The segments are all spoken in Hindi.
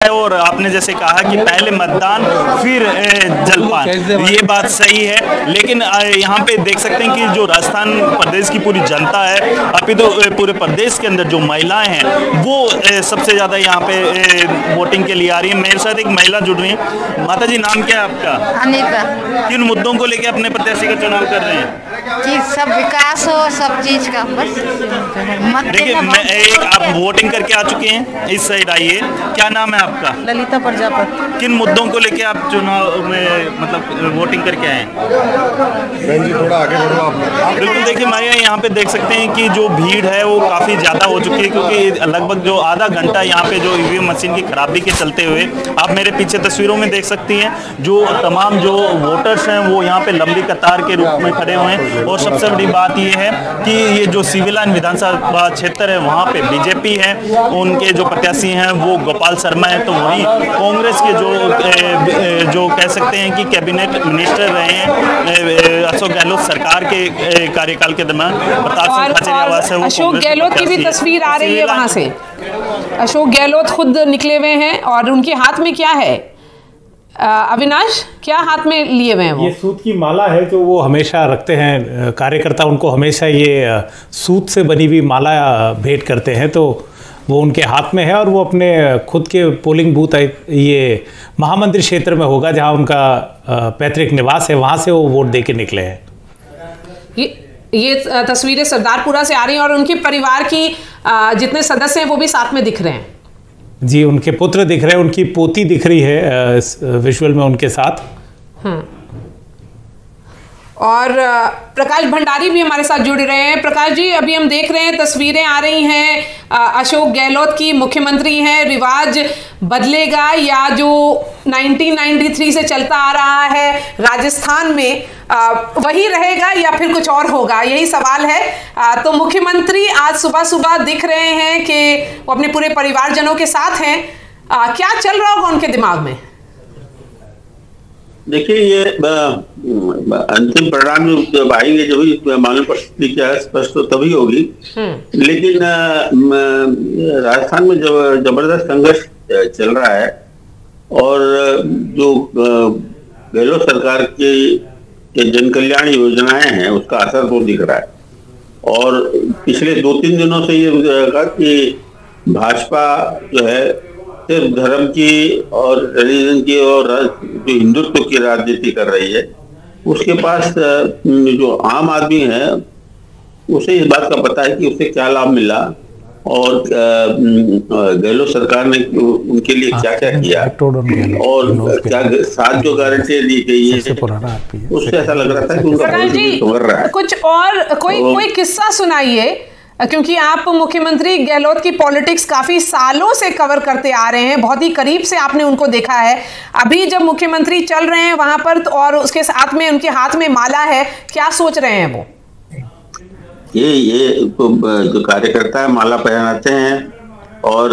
और आपने जैसे कहा कि पहले मतदान फिर जलपान, ये बात सही है, लेकिन यहाँ पे देख सकते हैं कि जो राजस्थान प्रदेश की पूरी जनता है, अभी तो पूरे प्रदेश के अंदर जो महिलाएं हैं वो सबसे ज़्यादा यहाँ पे वोटिंग के लिए आ रही है। मेरे साथ एक महिला जुड़ रही है। माता जी, नाम क्या है आपका? अनीता। किन मुद्दों को लेकर अपने प्रत्याशी का चुनाव कर रहे हैं? कि सब विकास हो, सब चीज का बस। देखिए, मैं एक आप वोटिंग करके आ चुके हैं, इस साइड आइए। क्या नाम है आपका? ललिता प्रजापति। किन मुद्दों को लेके आप चुनाव में मतलब वोटिंग करके आए हैं? थोड़ा आगे बढ़ो आप। बिल्कुल, देखिए मारिया, यहाँ पे देख सकते हैं कि जो भीड़ है वो काफ़ी ज़्यादा हो चुकी है, क्योंकि लगभग जो आधा घंटा यहाँ पे जो ईवीएम मशीन की खराबी के चलते हुए आप मेरे पीछे तस्वीरों में देख सकती हैं, जो तमाम जो वोटर्स हैं वो यहाँ पे लंबी कतार के रूप में खड़े हुए हैं। और सबसे बड़ी बात ये है कि ये जो सिविल लाइन विधानसभा क्षेत्र है वहाँ पे बीजेपी है, उनके जो प्रत्याशी हैं वो गोपाल शर्मा है, तो वहीं कांग्रेस के जो कह सकते हैं कि कैबिनेट मिनिस्टर रहे हैं अशोक गहलोत सरकार के कार्यकाल के दौरान प्रताप सिंह खाचरियावास है, वो अशोक गहलोत की भी तस्वीर आ रही है वहां से। अशोक गहलोत खुद निकले हुए हैं और उनके हाथ में क्या है? अविनाश, क्या हाथ में लिए हुए हैं वो? ये सूत की माला है जो वो हमेशा रखते हैं, कार्यकर्ता उनको हमेशा ये सूत से बनी हुई माला भेंट करते हैं, तो वो उनके हाथ में है और वो अपने खुद के पोलिंग बूथ ये महामंदिर क्षेत्र में होगा जहां उनका पैतृक निवास है, वहां से वो वोट दे के निकले हैं। ये तस्वीरें सरदारपुरा से आ रही हैं और उनके परिवार की जितने सदस्य हैं वो भी साथ में दिख रहे हैं। जी, उनके पुत्र दिख रहे हैं, उनकी पोती दिख रही है विजुअल में उनके साथ। और प्रकाश भंडारी भी हमारे साथ जुड़ रहे हैं। प्रकाश जी, अभी हम देख रहे हैं तस्वीरें आ रही हैं अशोक गहलोत की, मुख्यमंत्री हैं, रिवाज बदलेगा या जो 1993 से चलता आ रहा है राजस्थान में वही रहेगा या फिर कुछ और होगा, यही सवाल है। तो मुख्यमंत्री आज सुबह सुबह दिख रहे हैं कि वो अपने पूरे परिवारजनों के साथ हैं। क्या चल रहा होगा उनके दिमाग में? देखिए, ये अंतिम परिणाम जब आएंगे, जब भी मांग पड़ती क्या स्पष्ट तो तभी होगी। लेकिन राजस्थान में जबरदस्त संघर्ष चल रहा है और जो गहलोत सरकार की जन कल्याण योजनाएं हैं उसका असर तो दिख रहा है। और पिछले 2-3 दिनों से ये कहा कि भाजपा जो है सिर्फ धर्म की और रिलीजन की और जो हिंदुत्व की राजनीति कर रही है, उसके पास जो आम आदमी है उसे इस बात का पता है कि उसे क्या लाभ मिला और गहलोत सरकार ने उनके लिए क्या क्या किया और क्या साथ जो गारंटी दी गई है, उससे ऐसा लग रहा था कि उनका संवर रहा है। कुछ और कोई किस्सा सुनाइए, क्योंकि आप मुख्यमंत्री गहलोत की पॉलिटिक्स काफी सालों से कवर करते आ रहे हैं, बहुत ही करीब से आपने उनको देखा है। अभी जब मुख्यमंत्री चल रहे हैं वहां पर और उसके साथ में उनके हाथ में माला है, क्या सोच रहे हैं वो? ये तो जो कार्यकर्ता है माला पहनाते हैं और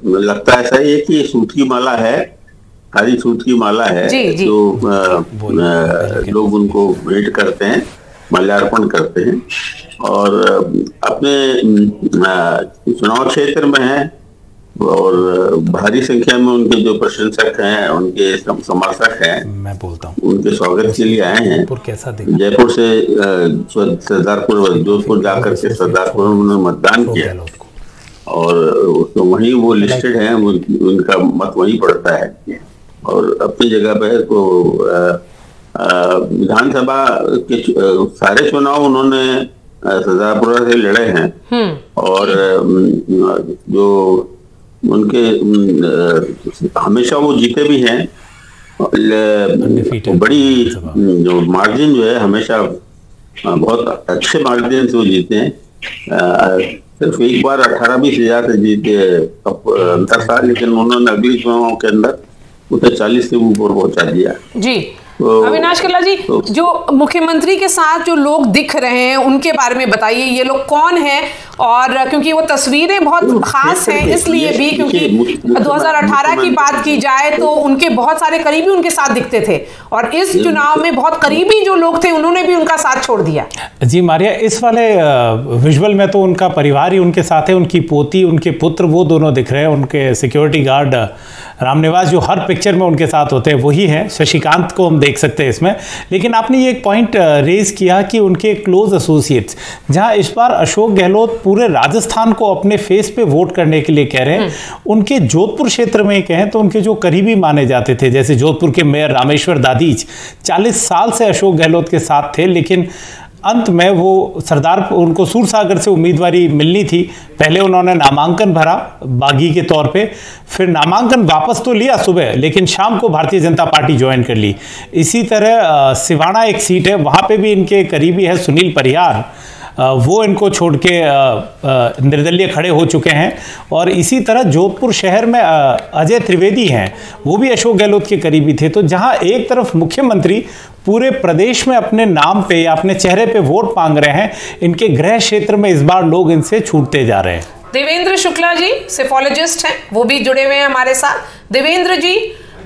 लगता ऐसा ही है कि सूत की माला है, हरी सूत की माला है जो लोग उनको भेंट करते हैं, माल्यार्पण करते हैं और अपने चुनाव क्षेत्र में हैं और भारी संख्या में उनके जो प्रशंसक हैं, उनके समर्थक हैं, मैं बोलता हूँ, उनके स्वागत के लिए आए हैं। जयपुर से सरदारपुर, जोधपुर जाकर के सरदारपुर में उन्होंने मतदान किया और तो वहीं वो लिस्टेड हैं, उनका मत वहीं पड़ता है और अपनी जगह पे तो विधानसभा के सारे चुनाव उन्होंने सरदारपुरा से लड़े हैं और जो उनके हमेशा वो जीते भी हैं, बड़ी जो मार्जिन जो है हमेशा बहुत अच्छे मार्जिन से वो जीते हैं। सिर्फ एक बार 18-20 हजार से जीते अंतर था, लेकिन उन्होंने अगले चुनाव के अंदर उसे 40 से ऊपर पहुंचा दिया। जी अविनाश कल्ला जी, जो मुख्यमंत्री के साथ जो लोग दिख रहे हैं उनके बारे में बताइए, ये लोग कौन हैं और क्योंकि वो तस्वीरें बहुत खास हैं इसलिए भी, क्योंकि 2018 की बात की जाए तो उनके बहुत सारे करीबी उनके साथ दिखते थे और इस चुनाव में बहुत करीबी जो लोग थे उन्होंने भी उनका साथ छोड़ दिया। जी मारिया, इस वाले विजुअल में तो उनका परिवार ही उनके साथ है, उनकी पोती, उनके पुत्र, वो दोनों दिख रहे हैं। उनके सिक्योरिटी गार्ड रामनिवास जो हर पिक्चर में उनके साथ होते हैं वही हैं। शशिकांत को हम देख सकते हैं इसमें। लेकिन आपने ये एक पॉइंट रेज किया कि उनके क्लोज एसोसिएट्स, जहां इस बार अशोक गहलोत पूरे राजस्थान को अपने फेस पे वोट करने के लिए कह रहे हैं, उनके जोधपुर क्षेत्र में कहें तो उनके जो करीबी माने जाते थे, जैसे जोधपुर के मेयर रामेश्वर दादीज 40 साल से अशोक गहलोत के साथ थे, लेकिन अंत में वो सरदार, उनको सूरसागर से उम्मीदवारी मिलनी थी। पहले उन्होंने नामांकन भरा बागी के तौर पे, फिर नामांकन वापस तो लिया सुबह, लेकिन शाम को भारतीय जनता पार्टी ज्वाइन कर ली। इसी तरह सिवाना एक सीट है, वहाँ पे भी इनके करीबी है सुनील परिहार, वो इनको छोड़ के निर्दलीय खड़े हो चुके हैं। और इसी तरह जोधपुर शहर में अजय त्रिवेदी हैं, वो भी अशोक गहलोत के करीबी थे। तो जहां एक तरफ मुख्यमंत्री पूरे प्रदेश में अपने नाम पे या अपने चेहरे पे वोट मांग रहे हैं, इनके गृह क्षेत्र में इस बार लोग इनसे छूटते जा रहे हैं। देवेंद्र शुक्ला जी सेफोलॉजिस्ट हैं, वो भी जुड़े हुए हैं हमारे साथ। देवेंद्र जी,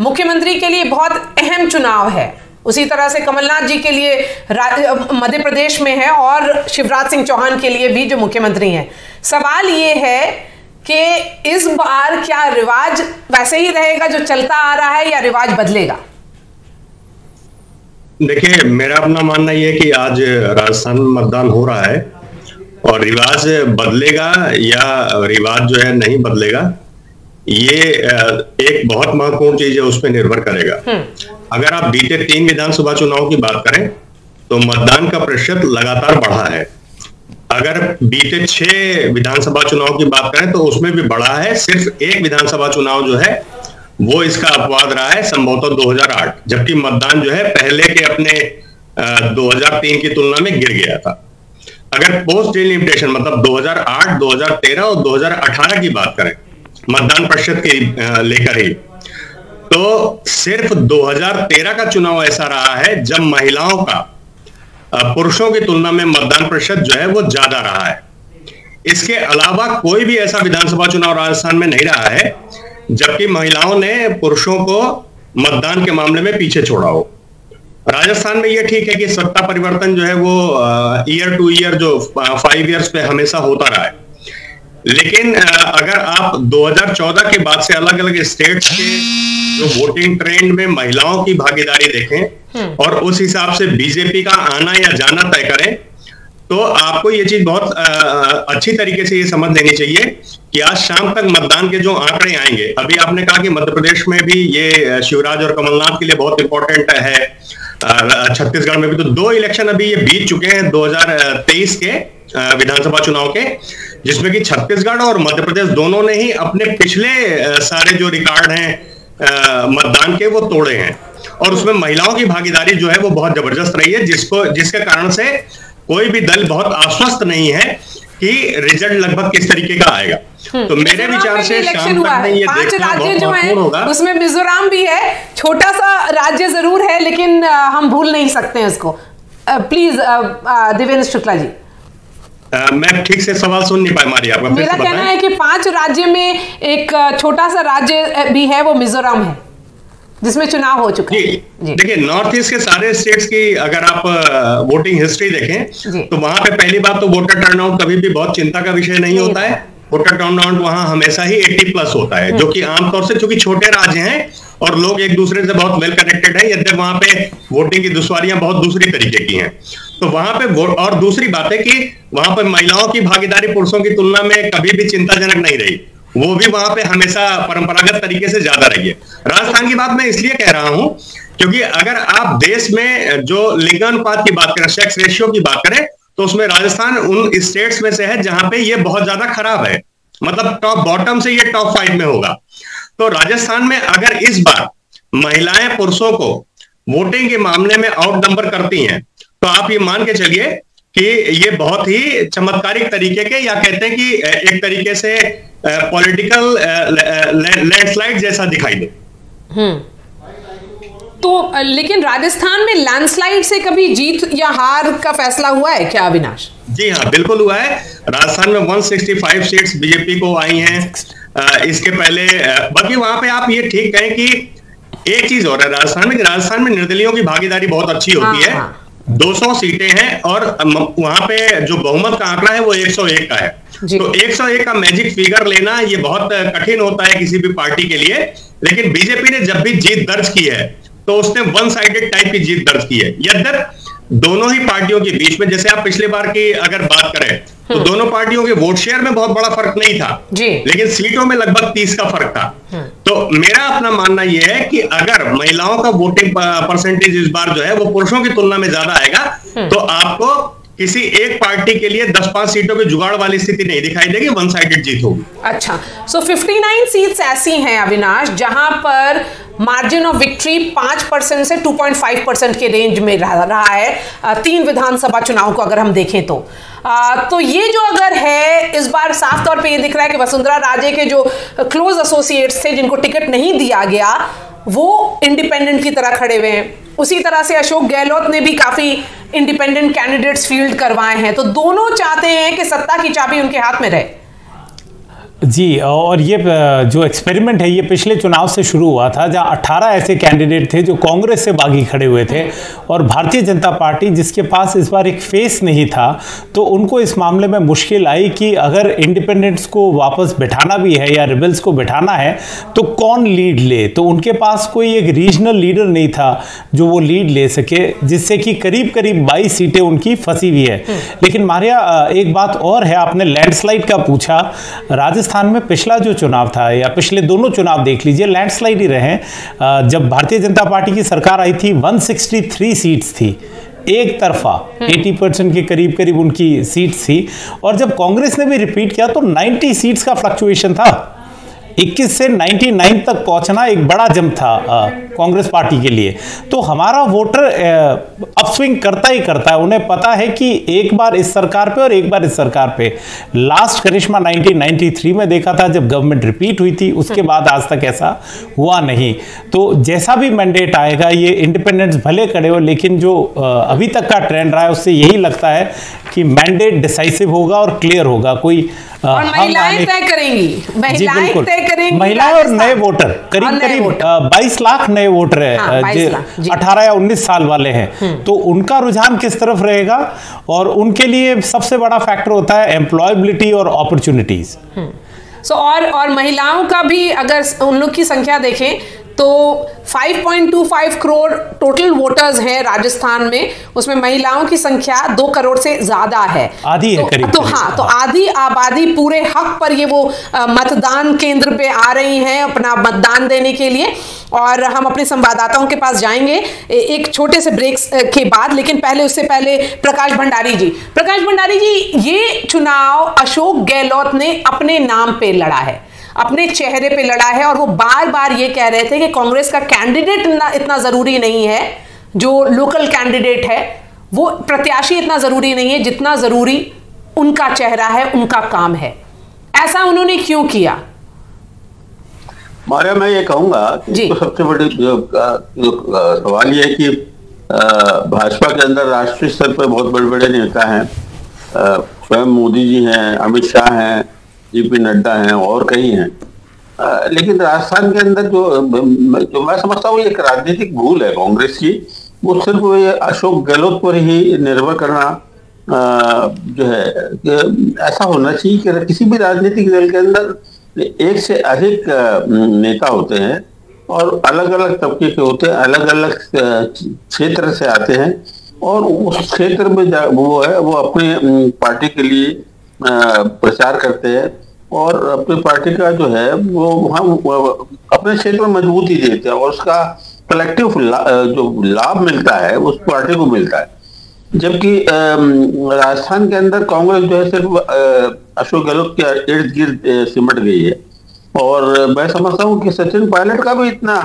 मुख्यमंत्री के लिए बहुत अहम चुनाव है, उसी तरह से कमलनाथ जी के लिए मध्य प्रदेश में है और शिवराज सिंह चौहान के लिए भी जो मुख्यमंत्री हैं। सवाल ये है कि इस बार क्या रिवाज वैसे ही रहेगा जो चलता आ रहा है या रिवाज बदलेगा? देखिए, मेरा अपना मानना यह है कि आज राजस्थान में मतदान हो रहा है और रिवाज बदलेगा या रिवाज जो है नहीं बदलेगा, ये एक बहुत महत्वपूर्ण चीज है, उस पर निर्भर करेगा। अगर आप बीते 3 विधानसभा चुनाव की बात करें तो मतदान का प्रतिशत लगातार बढ़ा है। अगर बीते 6 विधानसभा चुनाव की बात करें तो उसमें भी बढ़ा है। सिर्फ एक विधानसभा चुनाव जो है वो इसका अपवाद रहा है, संभवतः 2008, जबकि मतदान जो है पहले के अपने 2003 की तुलना में गिर गया था। अगर पोस्ट डिलिमिटेशन मतलब 2008, 2013 और 2018 की बात करें मतदान प्रतिशत के लेकर ही, तो सिर्फ 2013 का चुनाव ऐसा रहा है जब महिलाओं का पुरुषों की तुलना में मतदान प्रतिशत जो है वो ज्यादा रहा है। इसके अलावा कोई भी ऐसा विधानसभा चुनाव राजस्थान में नहीं रहा है जबकि महिलाओं ने पुरुषों को मतदान के मामले में पीछे छोड़ा हो। राजस्थान में यह ठीक है कि सत्ता परिवर्तन जो है वो ईयर टू ईयर जो 5 इयर्स पे हमेशा होता रहा है, लेकिन अगर आप 2014 के बाद से अलग अलग स्टेट्स के जो वोटिंग ट्रेंड में महिलाओं की भागीदारी देखें और उस हिसाब से बीजेपी का आना या जाना तय करें, तो आपको ये चीज बहुत अच्छी तरीके से ये समझ लेनी चाहिए कि आज शाम तक मतदान के जो आंकड़े आएंगे, अभी आपने कहा कि मध्य प्रदेश में भी ये शिवराज और कमलनाथ के लिए बहुत इंपॉर्टेंट है, छत्तीसगढ़ में भी तो 2 इलेक्शन अभी ये बीत चुके हैं 2023 के विधानसभा चुनाव के, जिसमें कि छत्तीसगढ़ और मध्य प्रदेश दोनों ने ही अपने पिछले सारे जो रिकॉर्ड हैं मतदान के वो तोड़े हैं और उसमें महिलाओं की भागीदारी जो है वो बहुत जबरदस्त रही है, जिसके कारण से कोई भी दल बहुत आश्वस्त नहीं है कि रिजल्ट लगभग किस तरीके का आएगा। तो मेरे विचार से शाम तक में ये 5 राज्य जो हैं उसमें मिजोरम भी है, छोटा सा राज्य जरूर है लेकिन हम भूल नहीं सकते हैं उसको। प्लीज देवेंद्र शुक्ला जी। मैं ठीक से सवाल सुन नहीं पाया मारिया, आपका मेरा कहना है कि 5 राज्य में एक छोटा सा राज्य भी है, वो मिजोरम है, जिसमें चुनाव हो चुका है। देखिए, नॉर्थ ईस्ट के सारे स्टेट्स की अगर आप वोटिंग हिस्ट्री देखें तो वहां पे पहली बात तो वोटर टर्नआउट कभी भी बहुत चिंता का विषय नहीं होता है। वोटर टर्नआउट वहां हमेशा ही 80+ होता है, जो कि आमतौर से चूंकि छोटे राज्य हैं और लोग एक दूसरे से बहुत वेल कनेक्टेड है, यद्यपि वहां पे वोटिंग की दुश्वारियां बहुत दूसरी तरीके की हैं। तो वहां पे और दूसरी बात है कि वहां पर महिलाओं की भागीदारी पुरुषों की तुलना में कभी भी चिंताजनक नहीं रही, वो भी वहां पे हमेशा परंपरागत तरीके से ज्यादा रही है। राजस्थान की बात मैं इसलिए कह रहा हूं क्योंकि अगर आप देश में जो लिंगानुपात की बात करें, सेक्स रेशियो की बात करें, तो उसमें राजस्थान उन स्टेट्स में से है जहां पे ये बहुत ज्यादा खराब है, मतलब टॉप बॉटम से ये टॉप 5 में होगा। तो राजस्थान में अगर इस बार महिलाएं पुरुषों को वोटिंग के मामले में आउट नंबर करती हैं तो आप ये मान के चलिए कि ये बहुत ही चमत्कारिक तरीके के, या कहते हैं कि एक तरीके से पॉलिटिकल लैंडस्लाइड जैसा दिखाई दे। तो लेकिन राजस्थान में लैंडस्लाइड से कभी जीत या हार का फैसला हुआ है क्या अविनाश? जी हाँ, बिल्कुल हुआ है। राजस्थान में 165 सीट्स बीजेपी को आई हैं। इसके पहले बाकी वहां पे आप ये ठीक कहें कि एक चीज और है राजस्थान में निर्दलीयों की भागीदारी बहुत अच्छी होती है। 200 सीटें हैं और वहां पे जो बहुमत का आंकड़ा है वो 101 का है। तो 101 का मैजिक फिगर लेना ये बहुत कठिन होता है किसी भी पार्टी के लिए। लेकिन बीजेपी ने जब भी जीत दर्ज की है तो उसने वन साइडेड टाइप की जीत दर्ज की है। यद्यपि दोनों ही पार्टियों के बीच में, जैसे आप पिछले बार की अगर बात करें तो दोनों पार्टियों के वोट शेयर में बहुत बड़ा फर्क नहीं था जी। लेकिन सीटों में लगभग 30 का फर्क था। तो मेरा अपना मानना यह है कि अगर महिलाओं का वोटिंग परसेंटेज इस बार जो है वो पुरुषों की तुलना में ज्यादा आएगा तो आपको किसी एक पार्टी के लिए 10-5 सीटों के जुगाड़ वाली स्थिति नहीं दिखाई देगी, वन साइडेड जीत होगी। अच्छा, सो 59 सीट्स ऐसी हैं अविनाश जहां पर मार्जिन ऑफ विक्ट्री 5% से 2.5% के रेंज में रहा है 3 विधानसभा चुनाव को अगर हम देखें तो ये जो अगर है इस बार साफ तौर पे ये दिख रहा है कि वसुंधरा राजे के जो क्लोज एसोसिएट्स थे जिनको टिकट नहीं दिया गया वो इंडिपेंडेंट की तरह खड़े हुए हैं। उसी तरह से अशोक गहलोत ने भी काफी इंडिपेंडेंट कैंडिडेट्स फील्ड करवाए हैं। तो दोनों चाहते हैं कि सत्ता की चाबी उनके हाथ में रहे। जी, और ये जो एक्सपेरिमेंट है ये पिछले चुनाव से शुरू हुआ था जहां 18 ऐसे कैंडिडेट थे जो कांग्रेस से बागी खड़े हुए थे और भारतीय जनता पार्टी जिसके पास इस बार एक फेस नहीं था तो उनको इस मामले में मुश्किल आई कि अगर इंडिपेंडेंट्स को वापस बैठाना भी है या रिबल्स को बैठाना है तो कौन लीड ले। तो उनके पास कोई एक रीजनल लीडर नहीं था जो वो लीड ले सके, जिससे कि करीब करीब 22 सीटें उनकी फंसी हुई है। लेकिन मारिया एक बात और है, आपने लैंडस्लाइड का पूछा। राजस्थान में पिछला जो चुनाव था या पिछले दोनों चुनाव देख लीजिए लैंडस्लाइड ही रहे। जब भारतीय जनता पार्टी की सरकार आई थी 163 सीट्स थी, एक तरफा 80% के करीब करीब उनकी सीट्स थी। और जब कांग्रेस ने भी रिपीट किया तो 90 सीट्स का फ्लक्चुएशन था। 21 से 99 तक पहुंचना एक बड़ा जंप था कांग्रेस पार्टी के लिए। तो हमारा वोटर अपस्विंग करता ही करता है। उन्हें पता है कि एक बार इस सरकार पे और एक बार इस सरकार पे। लास्ट करिश्मा 1993 में देखा था जब गवर्नमेंट रिपीट हुई थी, उसके बाद आज तक ऐसा हुआ नहीं। तो जैसा भी मैंडेट आएगा ये इंडिपेंडेंट्स भले खड़े हो, लेकिन जो अभी तक का ट्रेंड रहा है उससे यही लगता है कि मैंडेट डिसाइसिव होगा और क्लियर होगा। कोई और महिलाएं तय करेंगी, महिलाएं तय करेंगी, महिलाएं और नए वोटर करीब करीब 22 लाख नए वोटर है 18 या 19 साल वाले हैं। तो उनका रुझान किस तरफ रहेगा और उनके लिए सबसे बड़ा फैक्टर होता है एम्प्लॉयबिलिटी और अपॉर्चुनिटीज। और महिलाओं का भी अगर उन लोग की संख्या देखें तो 5.25 करोड़ टोटल वोटर्स हैं राजस्थान में, उसमें महिलाओं की संख्या 2 करोड़ से ज्यादा है, आधी है करीब। तो हाँ, तो आधी आबादी पूरे हक पर ये वो मतदान केंद्र पे आ रही हैं अपना मतदान देने के लिए। और हम अपने संवाददाताओं के पास जाएंगे एक छोटे से ब्रेक के बाद, लेकिन उससे पहले प्रकाश भंडारी जी, ये चुनाव अशोक गहलोत ने अपने नाम पे लड़ा है, अपने चेहरे पे लड़ा है और वो बार बार ये कह रहे थे कि कांग्रेस का कैंडिडेट इतना जरूरी नहीं है, जो लोकल कैंडिडेट है वो प्रत्याशी इतना जरूरी नहीं है जितना जरूरी उनका चेहरा है, उनका काम है। ऐसा उन्होंने क्यों किया? मारिया, मैं ये कहूंगा कि तो सबसे बड़ी सवाल ये है कि भाजपा के अंदर राष्ट्रीय स्तर पर बहुत बड़े बड़े नेता हैं, स्वयं मोदी जी हैं, अमित शाह हैं, जेपी नड्डा हैं और कई हैं। लेकिन राजस्थान के अंदर जो मैं समझता हूँ एक राजनीतिक भूल है कांग्रेस की, वो सिर्फ ये अशोक गहलोत पर ही निर्भर करना जो है ऐसा होना चाहिए कि किसी भी राजनीतिक दल के अंदर एक से अधिक नेता होते हैं और अलग अलग तबके के होते हैं, अलग अलग क्षेत्र से आते हैं और उस क्षेत्र में वो अपने पार्टी के लिए प्रचार करते हैं और अपनी पार्टी का जो है वो वहाँ अपने क्षेत्र में मजबूती देते हैं और उसका कलेक्टिव जो लाभ मिलता है उस पार्टी को मिलता है। जबकि राजस्थान के अंदर कांग्रेस जो है सिर्फ अशोक गहलोत के इर्द गिर्द सिमट गई है और मैं समझता हूँ कि सचिन पायलट का भी इतना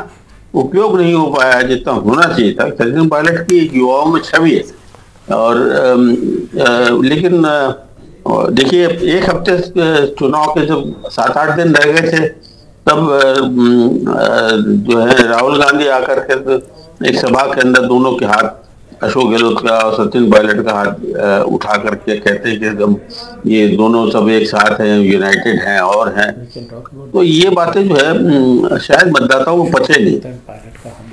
उपयोग नहीं हो पाया है जितना होना चाहिए था। सचिन पायलट की युवाओं में छवि है और लेकिन देखिए एक हफ्ते चुनाव के जब 7-8 दिन रह गए थे तब जो है राहुल गांधी आकर के एक सभा के अंदर दोनों के हाथ, अशोक गहलोत का और सचिन पायलट का हाथ उठा करके कहते हैं कि हम ये दोनों सब एक साथ हैं, यूनाइटेड हैं और हैं। तो ये बातें जो है शायद मतदाताओं को पचे नहीं,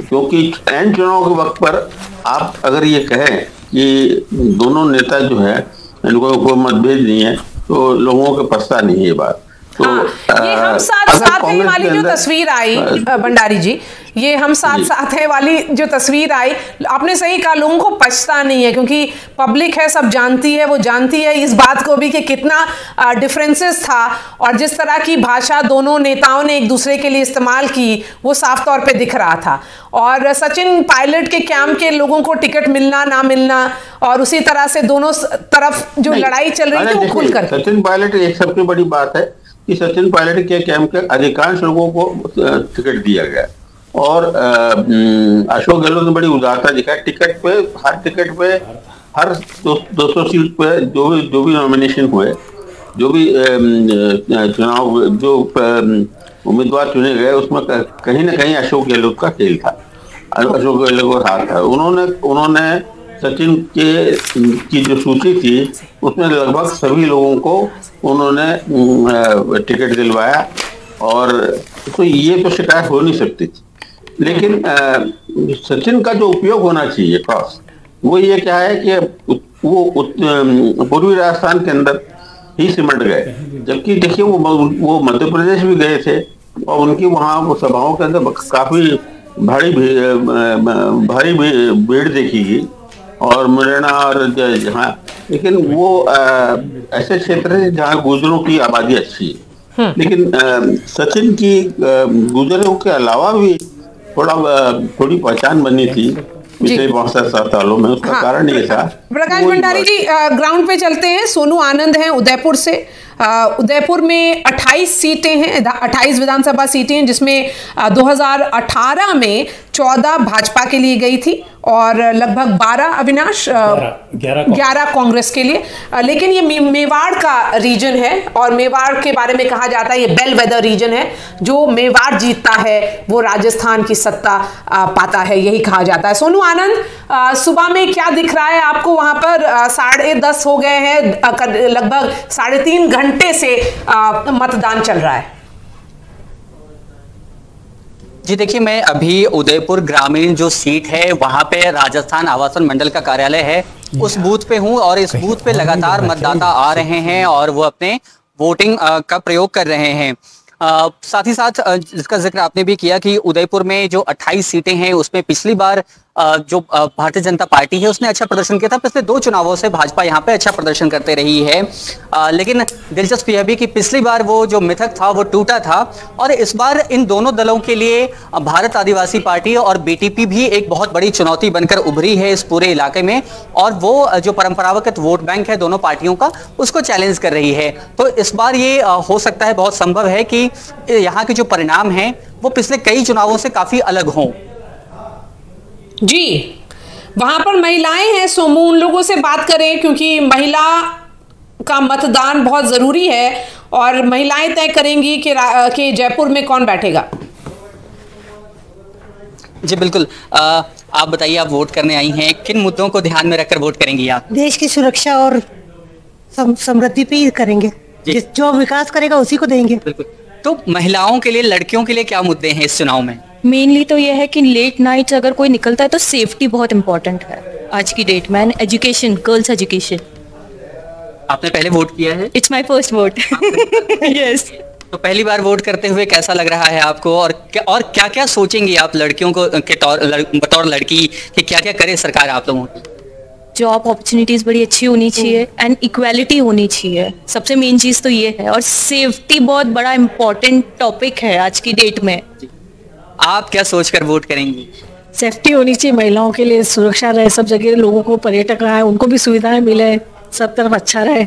क्योंकि एन चुनाव के वक्त पर आप अगर ये कहें कि दोनों नेता जो है इनको कोई मतभेद नहीं है तो लोगों को पछता नहीं है ये बात। तो ये हम साथ साथ हैं वाली जो तस्वीर आई भंडारी जी, ये हम साथ साथ हैं वाली जो तस्वीर आई, आपने सही कहा, लोगों को पछता नहीं है क्योंकि पब्लिक है, सब जानती है, वो जानती है इस बात को भी कि कितना डिफरेंसेस था और जिस तरह की भाषा दोनों नेताओं ने एक दूसरे के लिए इस्तेमाल की वो साफ तौर पे दिख रहा था। और सचिन पायलट के कैंप के लोगों को टिकट मिलना ना मिलना और उसी तरह से दोनों तरफ जो लड़ाई चल रही थी वो खुल कर, सचिन पायलट एक सबसे बड़ी बात है कि सचिन पायलट के कैंप के अधिकांश लोगों को टिकट दिया गया और अशोक गहलोत ने बड़ी उदारता दिखाई। टिकट पे, हर टिकट पे, हर 200 सीट पे जो भी नॉमिनेशन हुए, जो भी चुनाव जो उम्मीदवार चुने गए, उसमें कहीं ना कहीं अशोक गहलोत का खेल था, अशोक गहलोत का हाथ था। उन्होंने सचिन की जो सूची थी उसमें लगभग सभी लोगों को उन्होंने टिकट दिलवाया और तो ये तो शिकायत हो नहीं सकती थी। लेकिन सचिन का जो उपयोग होना चाहिए क्रॉस, वो ये क्या है कि वो पूर्वी राजस्थान के अंदर ही सिमट गए, जबकि देखिए वो मध्य प्रदेश भी गए थे और उनकी वहाँ सभाओं के अंदर काफी भारी भीड़ देखी गई और मुरैना और जहाँ, लेकिन वो ऐसे क्षेत्र है जहाँ गुर्जरों की आबादी अच्छी है। लेकिन सचिन की गुर्जरों के अलावा भी थोड़ी पहचान बनी थी पिछले 5-7 सालों में, उसका कारण ये था। प्रकाश भंडारी जी ग्राउंड पे चलते हैं। सोनू आनंद हैं उदयपुर से। उदयपुर में 28 सीटें हैं, 28 विधानसभा सीटें हैं, जिसमें 2018 में 14 भाजपा के लिए गई थी और लगभग 12 अविनाश 11 कांग्रेस के लिए। लेकिन ये मेवाड़ का रीजन है और मेवाड़ के बारे में कहा जाता है ये बेल वेदर रीजन है, जो मेवाड़ जीतता है वो राजस्थान की सत्ता पाता है, यही कहा जाता है। सोनू आनंद, सुबह में क्या दिख रहा है आपको? वहां पर 10:30 हो गए हैं, लगभग 3.5 घंटे से मतदान चल रहा है। जी देखिए, मैं अभी उदयपुर ग्रामीण जो सीट है वहां पे राजस्थान आवासन मंडल का कार्यालय है, उस बूथ पे हूं और इस बूथ पे लगातार मतदाता आ रहे हैं और वो अपने वोटिंग का प्रयोग कर रहे हैं। साथ ही साथ जिसका जिक्र आपने भी किया कि उदयपुर में जो 28 सीटें हैं उसमें पिछली बार जो भारतीय जनता पार्टी है उसने अच्छा प्रदर्शन किया था। पिछले 2 चुनावों से भाजपा यहाँ पे अच्छा प्रदर्शन करते रही है, लेकिन दिलचस्प यह भी कि पिछली बार वो जो मिथक था वो टूटा था और इस बार इन दोनों दलों के लिए भारत आदिवासी पार्टी और बीटीपी भी एक बहुत बड़ी चुनौती बनकर उभरी है इस पूरे इलाके में और वो जो परंपरागत वोट बैंक है दोनों पार्टियों का उसको चैलेंज कर रही है। तो इस बार ये हो सकता है, बहुत संभव है कि यहाँ के जो परिणाम हैं वो पिछले कई चुनावों से काफी अलग हों। जी, वहां पर महिलाएं हैं सोमू, उन लोगों से बात करें क्योंकि महिला का मतदान बहुत जरूरी है और महिलाएं तय करेंगी कि जयपुर में कौन बैठेगा। जी बिल्कुल, आप बताइए, आप वोट करने आई हैं, किन मुद्दों को ध्यान में रखकर वोट करेंगी आप? देश की सुरक्षा और समृद्धि पे ही करेंगे, जो विकास करेगा उसी को देंगे। बिल्कुल। तो महिलाओं के लिए, लड़कियों के लिए क्या मुद्दे हैं इस चुनाव में? मेनली तो यह है कि लेट नाइट्स अगर कोई निकलता है तो सेफ्टी बहुत इंपॉर्टेंट है आज की डेट में, एजुकेशन, गर्ल्स एजुकेशन। आपने पहले वोट किया है? It's my first vote. Yes. तो पहली बार वोट करते हुए कैसा लग रहा है आपको और क्या क्या सोचेंगी आप लड़कियों को बतौर लड़की कि क्या क्या करे सरकार आप लोगों की? जॉब अपॉर्चुनिटीज बड़ी अच्छी होनी चाहिए एंड इक्वालिटी होनी चाहिए, सबसे मेन चीज तो ये है, और सेफ्टी बहुत बड़ा इम्पोर्टेंट टॉपिक है आज की डेट में। आप क्या सोचकर वोट करेंगी? सेफ्टी होनी चाहिए, महिलाओं के लिए सुरक्षा रहे, सब जगह लोगों को, पर्यटक आए उनको भी सुविधाएं मिले, सब तरफ अच्छा रहे।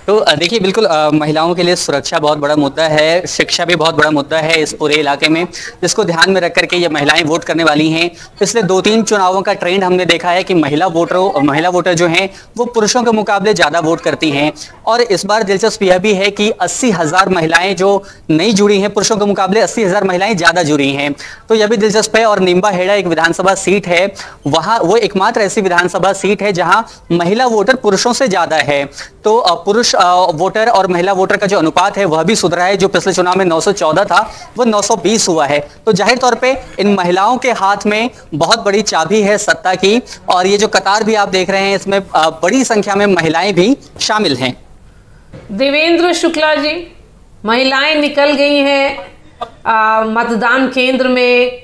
तो देखिए बिल्कुल महिलाओं के लिए सुरक्षा बहुत बड़ा मुद्दा है, शिक्षा भी बहुत बड़ा मुद्दा है इस पूरे इलाके में, जिसको ध्यान में रख करके ये महिलाएं वोट करने वाली हैं। पिछले 2-3 चुनावों का ट्रेंड हमने देखा है कि महिला वोटर जो हैं वो पुरुषों के मुकाबले ज्यादा वोट करती हैं। और इस बार दिलचस्प यह भी है कि 80,000 महिलाएं जो नई जुड़ी हैं, पुरुषों के मुकाबले 80,000 महिलाएं ज्यादा जुड़ी हैं, तो यह भी दिलचस्प है। और निम्बाहेड़ा एक विधानसभा सीट है, वहां वो एकमात्र ऐसी विधानसभा सीट है जहां महिला वोटर पुरुषों से ज्यादा है। तो पुरुष वोटर और महिला वोटर का जो अनुपात है वह भी सुधरा है, जो पिछले चुनाव में 914 था वो 920 हुआ है। तो जाहिर तौर पे इन महिलाओं के हाथ में बहुत बड़ी चाबी है सत्ता की। और ये जो कतार भी आप देख रहे हैं इसमें बड़ी संख्या में महिलाएं भी शामिल हैं। देवेंद्र शुक्ला जी, महिलाएं निकल गई हैं मतदान केंद्र में,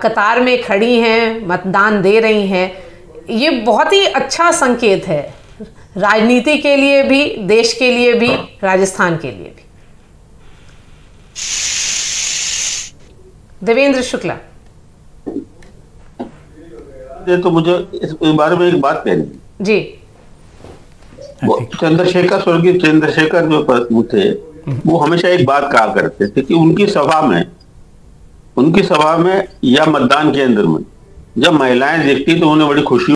कतार में खड़ी हैं, मतदान दे रही हैं, ये बहुत ही अच्छा संकेत है राजनीति के लिए भी, देश के लिए भी, राजस्थान के लिए भी। देवेंद्र शुक्ला तो मुझे इस बारे में एक बात कहनी जी। चंद्रशेखर, स्वर्गीय चंद्रशेखर जो थे वो हमेशा एक बात कहा करते थे कि उनकी सभा में या मतदान केंद्र में जब महिलाएं दिखती तो उन्हें बड़ी खुशी